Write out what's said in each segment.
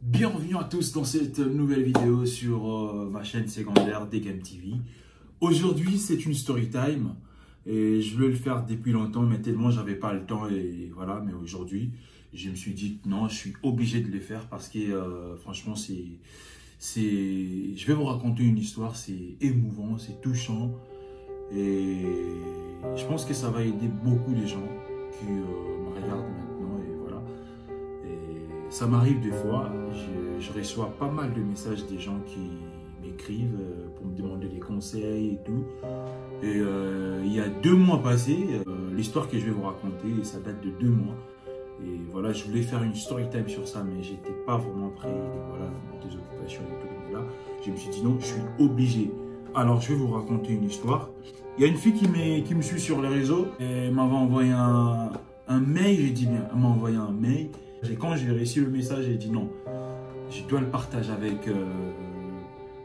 Bienvenue à tous dans cette nouvelle vidéo sur ma chaîne secondaire DGame TV. Aujourd'hui, c'est une story time et je voulais le faire depuis longtemps, mais tellement j'avais pas le temps et voilà. Mais aujourd'hui, je me suis dit non, je suis obligé de le faire parce que franchement, je vais vous raconter une histoire, c'est émouvant, c'est touchant et je pense que ça va aider beaucoup de gens qui me regardent maintenant et voilà. Et ça m'arrive des fois, je reçois pas mal de messages des gens qui m'écrivent pour me demander des conseils et tout. Et il y a 2 mois passés, l'histoire que je vais vous raconter, ça date de 2 mois. Et voilà, je voulais faire une story time sur ça, mais j'étais pas vraiment prêt. Et voilà, des occupations et tout. Donc là, je me suis dit non, je suis obligé. Alors, je vais vous raconter une histoire. Il y a une fille qui me suit sur les réseaux. Et elle m'avait envoyé un mail, j'ai dit bien, elle m'a envoyé un mail. Et quand j'ai reçu le message, j'ai dit non, je dois le partager avec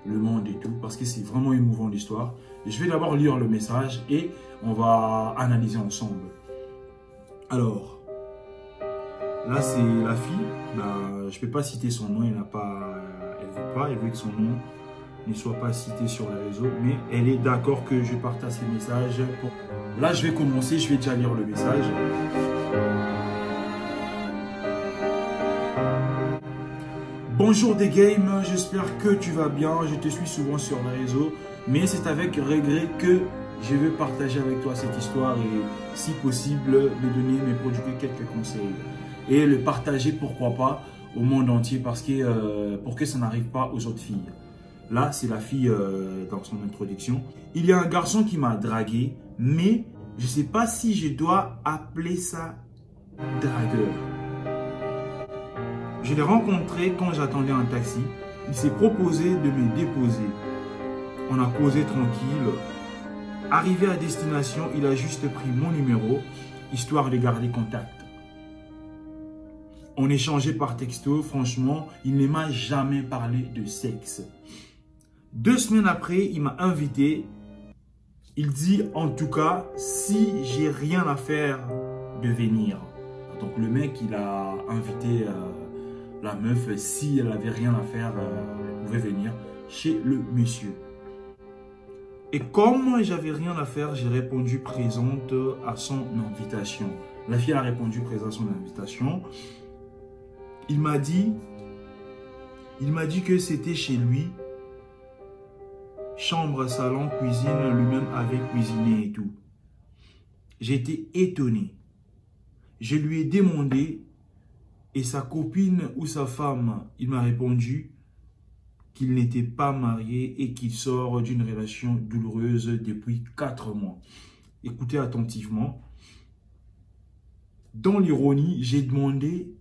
le monde et tout, parce que c'est vraiment émouvant l'histoire. Je vais d'abord lire le message et on va analyser ensemble. Alors, là c'est la fille, je ne peux pas citer son nom, elle veut que son nom ne soit pas cité sur les réseaux, mais elle est d'accord que je partage ses messages. Là je vais commencer, je vais déjà lire le message. Bonjour DGame, j'espère que tu vas bien, je te suis souvent sur les réseaux, mais c'est avec regret que je veux partager avec toi cette histoire et si possible me donner, me prodiguer quelques conseils. Et le partager pourquoi pas au monde entier parce que, pour que ça n'arrive pas aux autres filles. Là c'est la fille dans son introduction. Il y a un garçon qui m'a dragué, mais je ne sais pas si je dois appeler ça dragueur. Je l'ai rencontré quand j'attendais un taxi. Il s'est proposé de me déposer. On a causé tranquille. Arrivé à destination, il a juste pris mon numéro, histoire de garder contact. On échangeait par texto. Franchement, il ne m'a jamais parlé de sexe. 2 semaines après, il m'a invité. Il dit en tout cas, si j'ai rien à faire, de venir. Donc le mec, il a invité la meuf, si elle avait rien à faire, elle pouvait venir chez le monsieur. Et comme j'avais rien à faire, j'ai répondu présente à son invitation. La fille a répondu présente à son invitation. Il m'a dit que c'était chez lui. Chambre, salon, cuisine, lui-même avait cuisiné et tout. J'étais étonné. Je lui ai demandé. Et sa copine ou sa femme, il m'a répondu qu'il n'était pas marié et qu'il sort d'une relation douloureuse depuis 4 mois. Écoutez attentivement. Dans l'ironie, j'ai demandé,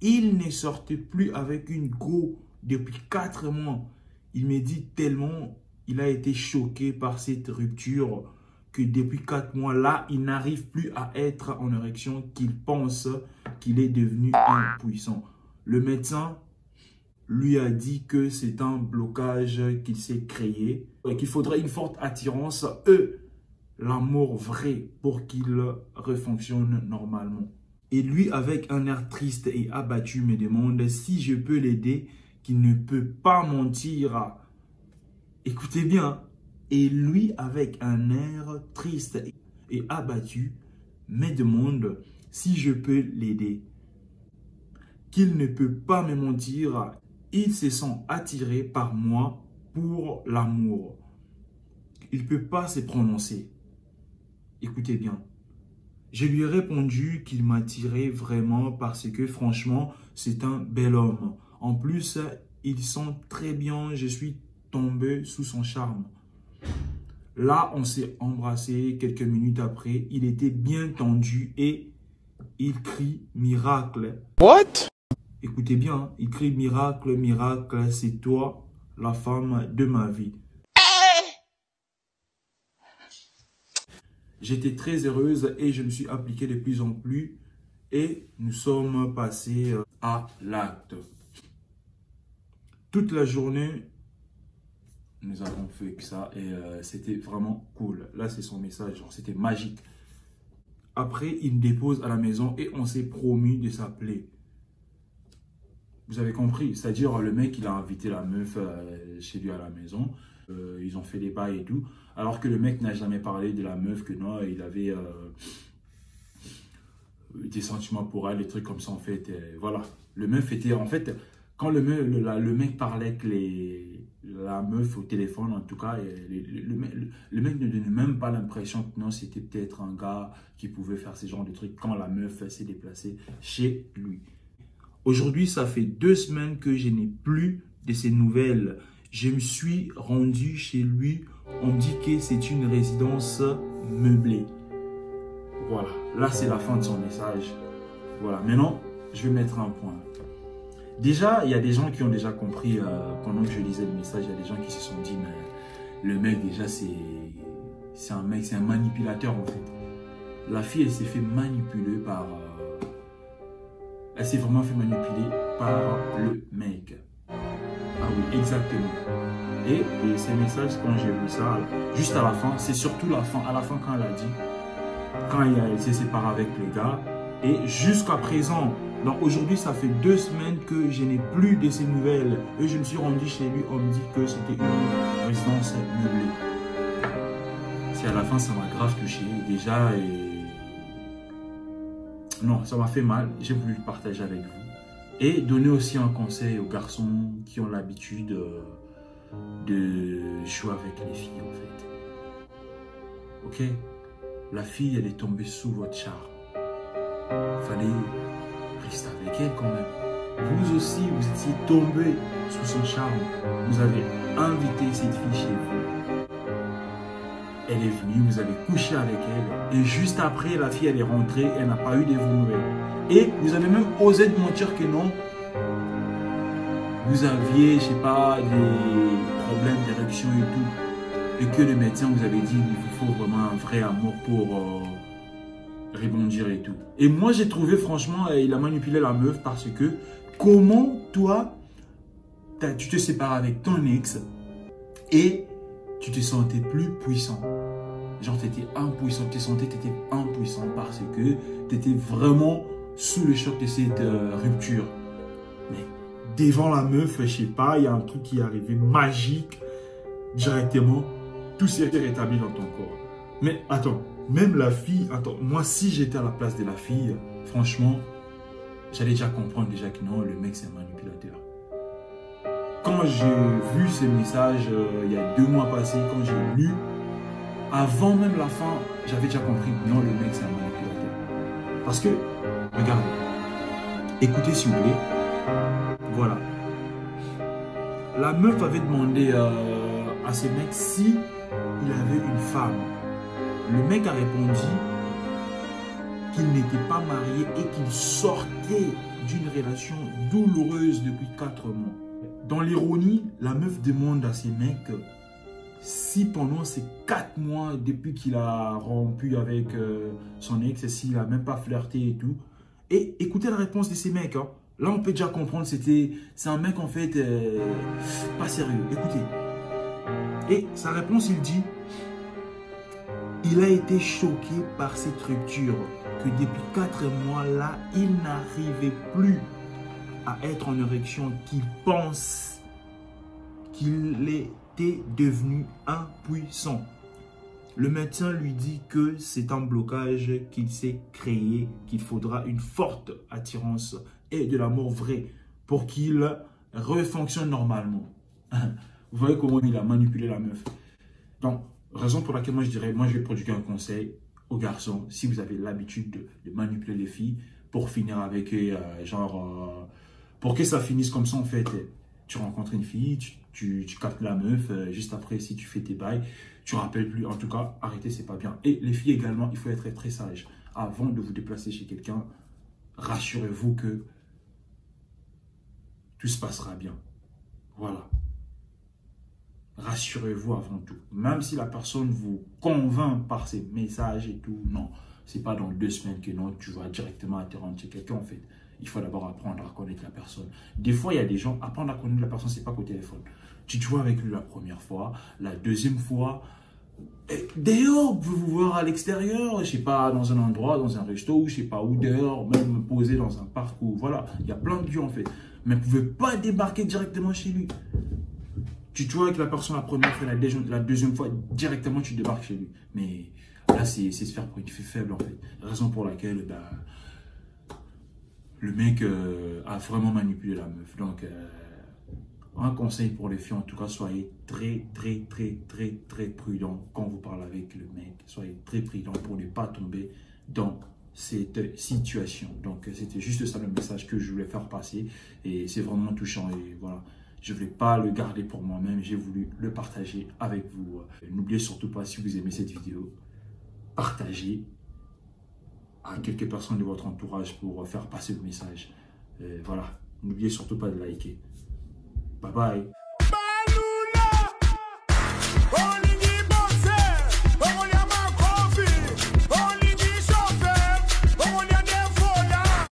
il ne sortait plus avec une go depuis 4 mois. Il me dit tellement, il a été choqué par cette rupture que depuis 4 mois, là, il n'arrive plus à être en érection, qu'il pense qu'il est devenu impuissant. Le médecin lui a dit que c'est un blocage qu'il s'est créé et qu'il faudrait une forte attirance, l'amour vrai pour qu'il refonctionne normalement. Et lui, avec un air triste et abattu, me demande si je peux l'aider, qu'il ne peut pas mentir. Écoutez bien. Et lui, avec un air triste et abattu, me demande si je peux l'aider. Qu'il ne peut pas me mentir, il se sent attiré par moi pour l'amour. Il ne peut pas se prononcer. Écoutez bien. Je lui ai répondu qu'il m'attirait vraiment parce que franchement, c'est un bel homme. En plus, il sent très bien, je suis tombé sous son charme. Là, on s'est embrassé quelques minutes après. Il était bien tendu et il crie miracle. What? Écoutez bien, il crie miracle, miracle, c'est toi, la femme de ma vie. J'étais très heureuse et je me suis appliquée de plus en plus et nous sommes passés à l'acte. Toute la journée, nous avons fait que ça et c'était vraiment cool. Là, c'est son message, c'était magique. Après, il me dépose à la maison et on s'est promis de s'appeler. Vous avez compris? C'est-à-dire, le mec, il a invité la meuf chez lui à la maison. Ils ont fait des bails et tout. Alors que le mec n'a jamais parlé de la meuf, que non, il avait des sentiments pour elle, des trucs comme ça, en fait. Voilà. Le meuf était, en fait, quand le mec parlait avec la meuf au téléphone, en tout cas, le mec ne donnait même pas l'impression que non, c'était peut-être un gars qui pouvait faire ce genre de trucs quand la meuf s'est déplacée chez lui. Aujourd'hui, ça fait 2 semaines que je n'ai plus de ses nouvelles. Je me suis rendu chez lui. On me dit que c'est une résidence meublée. Voilà. Là, c'est la fin de son message. Voilà. Maintenant, je vais mettre un point. Déjà, il y a des gens qui ont déjà compris pendant que je lisais le message. Il y a des gens qui se sont dit, mais le mec, déjà, c'est un mec, c'est un manipulateur, en fait. La fille, elle s'est fait manipuler par... elle s'est vraiment fait manipuler par le mec. Ah oui, exactement. Et ces messages, quand j'ai vu ça, juste à la fin, c'est surtout la fin, à la fin quand elle a dit, quand elle s'est séparée avec le gars, et jusqu'à présent, donc aujourd'hui, ça fait 2 semaines que je n'ai plus de ces nouvelles. Et je me suis rendu chez lui, on me dit que c'était une résidence meublée. C'est à la fin, ça m'a grave touché déjà et... Non, ça m'a fait mal, j'ai voulu le partager avec vous. Et donner aussi un conseil aux garçons qui ont l'habitude de jouer avec les filles, en fait. Ok? La fille, elle est tombée sous votre charme. Fallait rester avec elle quand même. Vous aussi, vous étiez tombé sous son charme. Vous avez invité cette fille chez vous. Elle est venue, vous avez couché avec elle. Et juste après, la fille, elle est rentrée, elle n'a pas eu de vos nouvelles. Et vous avez même osé de mentir que non. Vous aviez, je sais pas, des problèmes d'érection et tout. Et que le médecin vous avait dit, il vous faut vraiment un vrai amour pour rebondir et tout. Et moi, j'ai trouvé, franchement, il a manipulé la meuf parce que comment toi, tu te sépares avec ton ex et tu te sentais plus puissant. Genre, tu étais impuissant, tu te sentais que tu étais impuissant parce que tu étais vraiment sous le choc de cette rupture. Mais devant la meuf, je sais pas, il y a un truc qui est arrivé magique, directement, tout s'est rétabli dans ton corps. Mais attends, même la fille, attends, moi si j'étais à la place de la fille, franchement, j'allais déjà comprendre déjà que non, le mec c'est un manipulateur. Quand j'ai vu ce message, il y a 2 mois passés, quand j'ai lu, avant même la fin, j'avais déjà compris que non, le mec c'est un manipulateur. Parce que, regardez, écoutez s'il vous plaît, voilà. La meuf avait demandé à ce mec si il avait une femme. Le mec a répondu qu'il n'était pas marié et qu'il sortait d'une relation douloureuse depuis 4 mois. Dans l'ironie, la meuf demande à ces mecs si pendant ces 4 mois, depuis qu'il a rompu avec son ex, s'il n'a même pas flirté et tout. Et écoutez la réponse de ces mecs. Hein. Là, on peut déjà comprendre, c'est un mec en fait pas sérieux. Écoutez. Et sa réponse, il dit, il a été choqué par cette rupture, que depuis 4 mois là, il n'arrivait plus à être en érection, qu'il pense qu'il était devenu impuissant. Le médecin lui dit que c'est un blocage qu'il s'est créé, qu'il faudra une forte attirance et de l'amour vrai pour qu'il refonctionne normalement. Vous voyez comment il a manipulé la meuf. Donc, raison pour laquelle moi je dirais, moi je vais prodiguer un conseil aux garçons, si vous avez l'habitude de manipuler les filles pour finir avec eux, pour que ça finisse comme ça en fait. Tu rencontres une fille, tu captes la meuf, juste après si tu fais tes bails, tu ne rappelles plus. En tout cas, arrêtez, c'est pas bien. Et les filles également, il faut être très sage. Avant de vous déplacer chez quelqu'un, rassurez-vous que tout se passera bien. Voilà. Rassurez-vous avant tout. Même si la personne vous convainc par ses messages et tout, non. C'est pas dans 2 semaines que non, tu vas directement te rendre chez quelqu'un en fait. Il faut d'abord apprendre à connaître la personne. Des fois, il y a des gens, apprendre à connaître la personne, c'est pas qu'au téléphone. Tu joues avec lui la première fois, la deuxième fois. D'ailleurs, vous pouvez vous voir à l'extérieur, je sais pas, dans un endroit, dans un resto, je sais pas où, dehors, même posé dans un parc ou voilà. Il y a plein de lieux en fait. mais ne pouvait pas débarquer directement chez lui. Tu vois avec la personne la première fois, la deuxième fois, directement tu débarques chez lui. Mais là, c'est se faire pour une fille faible en fait. Raison pour laquelle le mec a vraiment manipulé la meuf. Donc, un conseil pour les filles, en tout cas, soyez très prudents quand vous parlez avec le mec. Soyez très prudents pour ne pas tomber dans cette situation. Donc, c'était juste ça le message que je voulais faire passer. Et c'est vraiment touchant. Et voilà, je ne voulais pas le garder pour moi-même. J'ai voulu le partager avec vous. N'oubliez surtout pas, si vous aimez cette vidéo, partagez à quelques personnes de votre entourage pour faire passer le message. Voilà, n'oubliez surtout pas de liker. Bye bye.